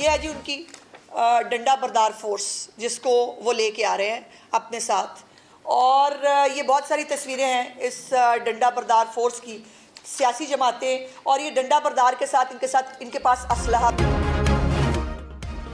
ये है जी उनकी डंडा बरदार फोर्स जिसको वो लेके आ रहे हैं अपने साथ। और ये बहुत सारी तस्वीरें हैं इस डंडा बरदार फोर्स की, सियासी जमातें और ये डंडा बरदार के साथ इनके पास असलहा।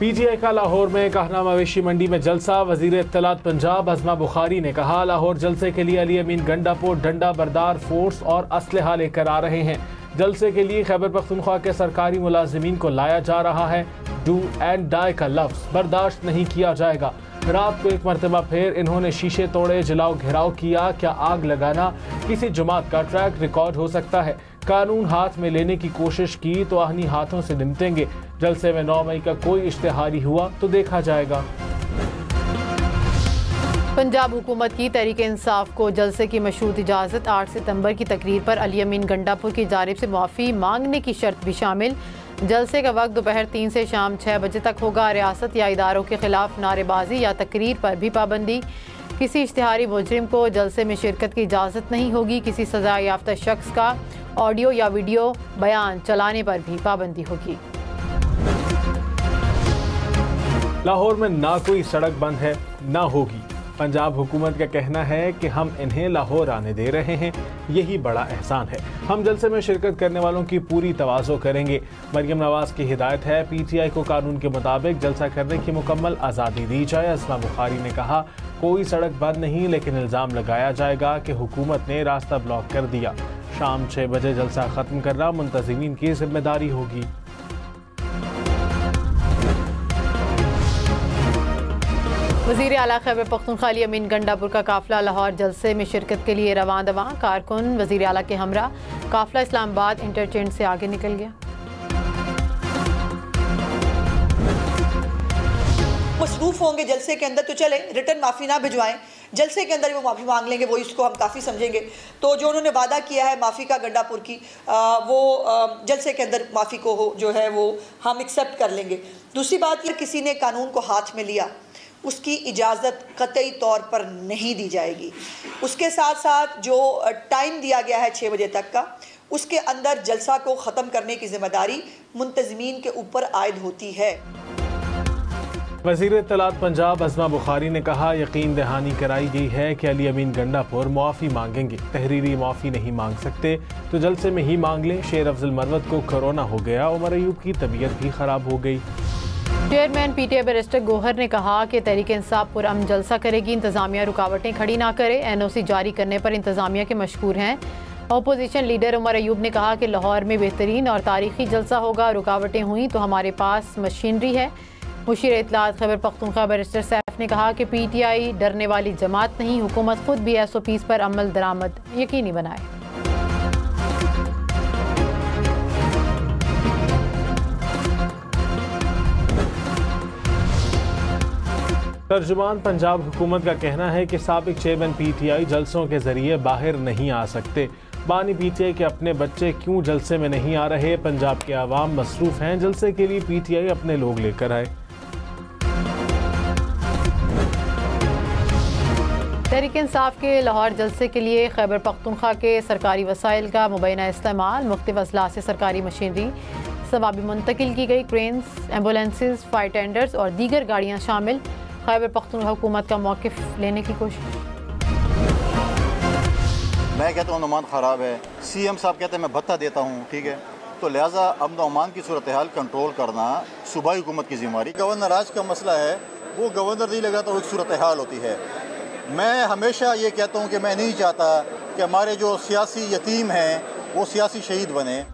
पीटीआई का लाहौर में कहना मवेशी मंडी में जलसा। वजीर इत्तलात पंजाब अज़मा बुखारी ने कहा, लाहौर जलसे के लिए अली अमीन गंडापुर डंडा बरदार फोर्स और असलहा लेकर आ रहे हैं। जलसे के लिए खैबर पख्तूनख्वा के सरकारी मुलाजिमीन को लाया जा रहा है। डू एंड डाई का लफ्ज़ बर्दाश्त नहीं किया जाएगा। रात को एक मरतबा फिर इन्होंने शीशे तोड़े, जलाओ घिराव किया। क्या आग लगाना किसी जमात का ट्रैक रिकॉर्ड हो सकता है? कानून हाथ में लेने की कोशिश की तो आहनी हाथों से निपटेंगे। जलसे में 9 मई का कोई इश्तिहारी हुआ तो देखा जाएगा। पंजाब हुकूमत की तहरीक इंसाफ को जलसे की मशरूत इजाज़त। 8 सितंबर की तकरीर पर अली अमीन गंडापुर की जानिब से माफ़ी मांगने की शर्त भी शामिल। जलसे का वक्त दोपहर 3 से शाम 6 बजे तक होगा। रियासत या इदारों के खिलाफ नारेबाजी या तकरीर पर भी पाबंदी। किसी इश्तिहारी मुजरिम को जलसे में शिरकत की इजाज़त नहीं होगी। किसी सजा याफ्ता शख्स का ऑडियो या वीडियो बयान चलाने पर भी पाबंदी होगी। लाहौर में ना कोई सड़क बंद है ना होगी। पंजाब हुकूमत का कहना है कि हम इन्हें लाहौर आने दे रहे हैं, यही बड़ा एहसान है। हम जलसे में शिरकत करने वालों की पूरी तवाज़ो करेंगे। मरियम नवाज की हिदायत है, पीटीआई को कानून के मुताबिक जलसा करने की मुकम्मल आज़ादी दी जाए। अज़मा बुखारी ने कहा, कोई सड़क बंद नहीं, लेकिन इल्ज़ाम लगाया जाएगा कि हुकूमत ने रास्ता ब्लॉक कर दिया। शाम 6 बजे जलसा ख़त्म करना मुंतज़िमीन की जिम्मेदारी होगी। वज़ीर आला खैबर पख्तूनख्वा अली अमीन गंडापुर का काफिला लाहौर जलसे में शिरकत के लिए रवां दवा। कारकुन वज़ीर आला के हमरा काफिला इस्लामाबाद इंटरचेंज से आगे निकल गया। मसरूफ होंगे जलसे के अंदर तो चले रिटर्न माफ़ी ना भिजवाएं, जलसे के अंदर वो माफ़ी मांग लेंगे, वो इसको हम काफ़ी समझेंगे। तो जो उन्होंने वादा किया है माफ़ी का गंडापुर की, वो जलसे के अंदर माफ़ी को जो है वो हम एक्सेप्ट कर लेंगे। दूसरी बात, ये किसी ने कानून को हाथ में लिया उसकी इजाज़त कतई तौर पर नहीं दी जाएगी। उसके साथ साथ जो टाइम दिया गया है 6 बजे तक का, उसके अंदर जलसा को ख़त्म करने की जिम्मेदारी मुंतज़मीन के ऊपर आयद होती है। वज़ीर इत्तलात पंजाब अज़मा बुखारी ने कहा, यकीन दहानी कराई गई है कि अली अमीन गंडापुर मुआफ़ी मांगेंगे। तहरीरी मुआफ़ी नहीं मांग सकते तो जलसे में ही मांग लें। शेर अफजल मरवत को कोरोना हो गया, उमर अयूब की तबीयत भी ख़राब हो गई। चेयरमैन पीटीआई बैरिस्टर गोहर ने कहा कि तहरीक इंसाफ पुरअमन जलसा करेगी। इंतजामिया रुकावटें खड़ी ना करे। एनओसी जारी करने पर इंतजामिया के मशकूर हैं। अपोजिशन लीडर उमर अयूब ने कहा कि लाहौर में बेहतरीन और तारीखी जलसा होगा। रुकावटें हुई तो हमारे पास मशीनरी है। मुशीर इत्तलात खैबर पख्तूनख्वा बैरिस्टर सैफ ने कहा कि पीटीआई डरने वाली जमात नहीं, हुकूमत खुद भी SOPs पर अमल दरामद यकीनी बनाए। तर्जुमान पंजाब हुकूमत का कहना है कि साबिक चेयरमैन पीटीआई जलसों के जरिए बाहर नहीं आ सकते। बानी पीटीआई के अपने बच्चे क्यों जलसे में नहीं आ रहे? पंजाब के आवाम मसरूफ हैं, जलसे के लिए पीटीआई अपने लोग लेकर आए। तहरीक इंसाफ के लाहौर जलसे के लिए खैबर पख्तूनख्वा के सरकारी वसाइल का मुबैना इस्तेमाल। मुख्तलिफ अजला से सरकारी मशीनरी सवाबी मुंतकिल की गई। क्रेन्स, एम्बुलेंसेज, फायर टेंडर्स और दीगर गाड़ियाँ शामिल। खैबर पख्तूनख्वा हुकूमत का मौक़िफ़ लेने की कोशिश। मैं कहता हूँ अमन ख़राब है, CM साहब कहते हैं मैं भत्ता देता हूँ, ठीक है, तो लिहाजा अमन अमान की सूरत हाल कंट्रोल करना सूबाई हुकूमत की जिम्मेदारी। गवर्नर राज का मसला है, वो गवर्नर नहीं लगा तो एक सूरत हाल होती है। मैं हमेशा ये कहता हूँ कि मैं नहीं चाहता कि हमारे जो सियासी यतीम हैं वो सियासी शहीद बने।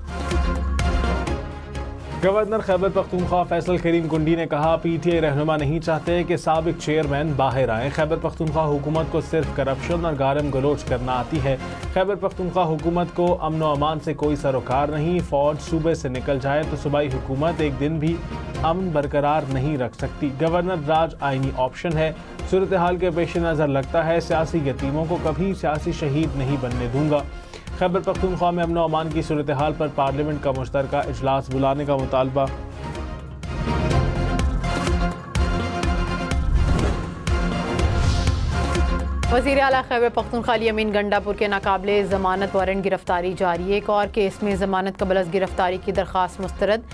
गवर्नर खैबर पख्तूनख्वा फैसल करीम कुंडी ने कहा, पीटीआई रहनुमा नहीं चाहते कि साबिक चेयरमैन बाहर आए। खैबर पख्तूनख्वा हुकूमत को सिर्फ करप्शन और गारम गलोच करना आती है। खैबर पख्तूनख्वा हुकूमत को अमन व अमान से कोई सरोकार नहीं। फौज सूबे से निकल जाए तो सूबाई हुकूमत एक दिन भी अमन बरकरार नहीं रख सकती। गवर्नर राज आइनी ऑप्शन है। सूरत हाल के पेश नज़र लगता है सियासी यतीमों को कभी सियासी शहीद नहीं बनने दूंगा। खैबर पख्तूनख्वा में अमन व अमान की सूरत हाल पर पार्लियामेंट का मुश्तरका इजलास बुलाने का मुतालबा। वज़ीर आला खैबर पख्तूनख्वा अली अमीन गंडापुर के नाकाबिले ज़मानत वारंट गिरफ्तारी जारी। एक और केस में ज़मानत कबल अज़ गिरफ्तारी की दरख्वास्त मुस्तरद।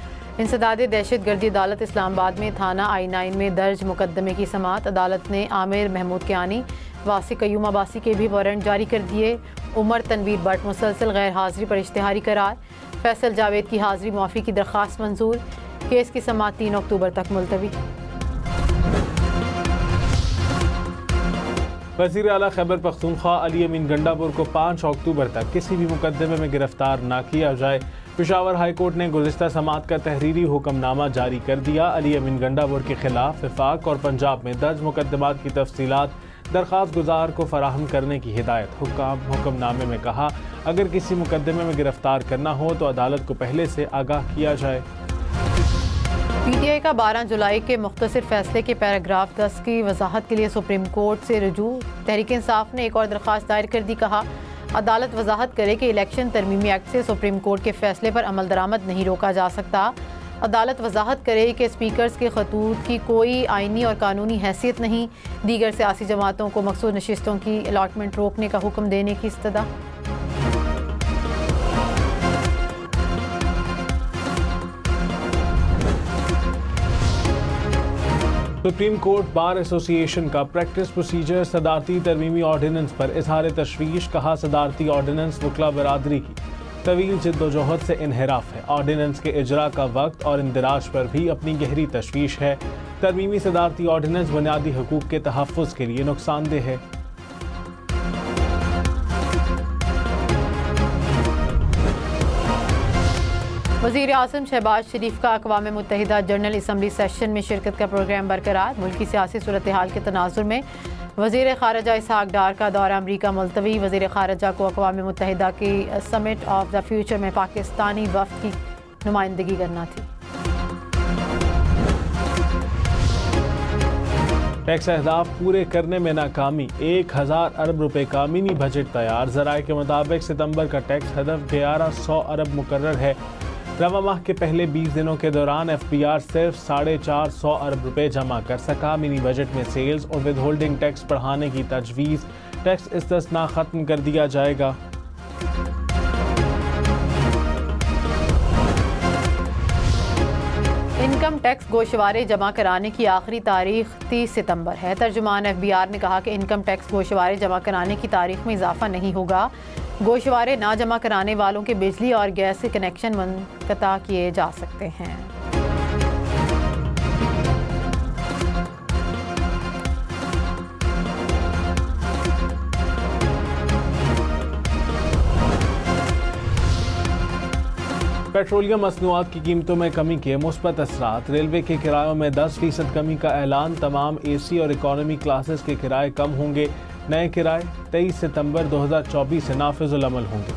इंसदाद दहशत गर्दी अदालत इस्लामाबाद में थाना I-9 में दर्ज मुकदमे की समाअत। अदालत ने आमिर महमूद कियानी, वासी कयूम अब्बासी के भी वारंट जारी कर दिए। उमर तनवीर भट्ट मुसलसल गैर हाजिरी पर इश्तिहारी करार। फैसल जावेद की हाजिरी मुआफ़ी की दरख्वास्त मंजूर। केस की समाअत 3 अक्टूबर तक मुलतवी। वज़ीर आला खैबर पख्तूनख्वा अली अमीन गंडापुर को 5 अक्टूबर तक किसी भी मुकदमे में गिरफ्तार न किया जाए। पेशावर हाई कोर्ट ने गुज़िश्ता समाअत का तहरीरी हुक्मनामा जारी कर दिया। अली अमीन गंडापुर के खिलाफ वफाक और पंजाब में दर्ज मुकदमात की तफसीलात दरख्वास्त गुजार को फराहम करने की हिदायत। हुक्मनामे में कहा, अगर किसी मुकदमे में गिरफ्तार करना हो तो अदालत को पहले से आगाह किया जाए। PTI का 12 जुलाई के मुख्तसर फैसले के पैराग्राफ 10 की वजाहत के लिए सुप्रीम कोर्ट से रुजू। तहरीक इंसाफ ने एक और दरख्वास्त दायर कर दी। कहा, अदालत वजाहत करे कि इलेक्शन तरमीमी एक्ट से सुप्रीम कोर्ट के फैसले पर अमल दरामद नहीं रोका जा सकता। अदालत वजाहत करे कि स्पीकर्स के खतूत की कोई आइनी और कानूनी हैसियत नहीं। दीगर सियासी जमातों को मखसूस नशिस्तों की अलॉटमेंट रोकने का हुक्म देने की इस्तदा। सुप्रीम कोर्ट बार एसोसिएशन का प्रैक्टिस प्रोसीजर सदारती तरमीमी ऑर्डिनेंस पर इजहार तशवीश। कहा, सदारती ऑर्डिनेंस वकला बरादरी की तवील जिद्दोजहद से इनहराफ है। ऑर्डिनेंस के इजरा का वक्त और इंदिराज पर भी अपनी गहरी तशवीश है। तरमीमी सदारती ऑर्डिनेंस बुनियादी हकूक के तहफ़्फ़ुज़ के लिए नुकसानदेह है। वज़ीर आज़म शहबाज शरीफ का अक़वाम मुत्तहिदा जनरल असम्बली सेशन में शिरकत का प्रोग्राम बरकरार। मुल्की सियासी सूरत हाल के तनाजुर में वज़ीर ख़ारजा इसहाक़ डार का दौरा अमरीका मुलतवी। वज़ीर ख़ारजा को अक़वाम मुत्तहिदा की समिट ऑफ द फ्यूचर में पाकिस्तानी वफ़द की नुमाइंदगी करना थी। टैक्स अहदाफ पूरे करने में नाकामी। 1000 अरब रुपए का मिनी बजट तैयार। ज़राए के मुताबिक सितंबर का टैक्स हदफ 1100 अरब मुकर्रर है। रवा माह के पहले 20 दिनों के दौरान FBR सिर्फ 450 अरब रुपए जमा कर सका। मिनी बजट में सेल्स और विद होल्डिंग टैक्स बढ़ाने की तजवीज़। टैक्स इस्तिस्ना ख़त्म कर दिया जाएगा। इनकम टैक्स गोशवारे जमा कराने की आखिरी तारीख 30 सितंबर है। तर्जुमान FBR ने कहा कि इनकम टैक्स गोशवारे जमा कराने की तारीख में इजाफा नहीं होगा। गोशवारे ना जमा कराने वालों के बिजली और गैस के कनेक्शन मुनक़ता किए जा सकते हैं। पेट्रोलियम मसनूआत की कीमतों में कमी के मुस्बत असरात। रेलवे के किरायों में 10% कमी का ऐलान। तमाम AC और इकॉनमी क्लासेस के किराए कम होंगे। नए किराए 23 सितंबर 2024 से नाफिजुल अमल होंगे।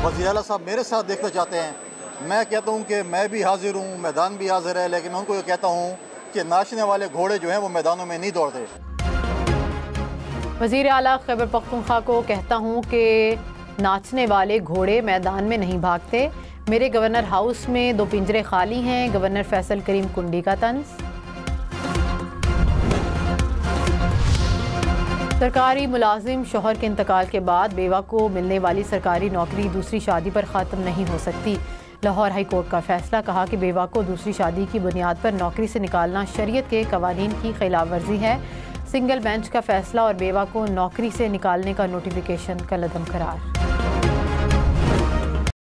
वज़ीर आला साहब मेरे साथ देखना चाहते हैं। मैं कहता हूँ कि मैं भी हाजिर हूँ, मैदान भी हाजिर है, लेकिन मैं उनको ये कहता हूँ कि नाचने वाले घोड़े जो हैं वो मैदानों में नहीं दौड़ते। वज़ीर आला खैबर पख्तूनख्वा को कहता हूँ कि नाचने वाले घोड़े मैदान में नहीं भागते। मेरे गवर्नर हाउस में 2 पिंजरे खाली हैं। गवर्नर फैसल करीम कुंडी का तंज। सरकारी मुलाजिम शोहर के इंतकाल के बाद बेवा को मिलने वाली सरकारी नौकरी दूसरी शादी पर ख़त्म नहीं हो सकती। लाहौर हाई कोर्ट का फैसला। कहा कि बेवा को दूसरी शादी की बुनियाद पर नौकरी से निकालना शरीयत के कवानीन की खिलाफ वर्जी है। सिंगल बेंच का फैसला और बेवा को नौकरी से निकालने का नोटिफिकेशन कलअदम करार।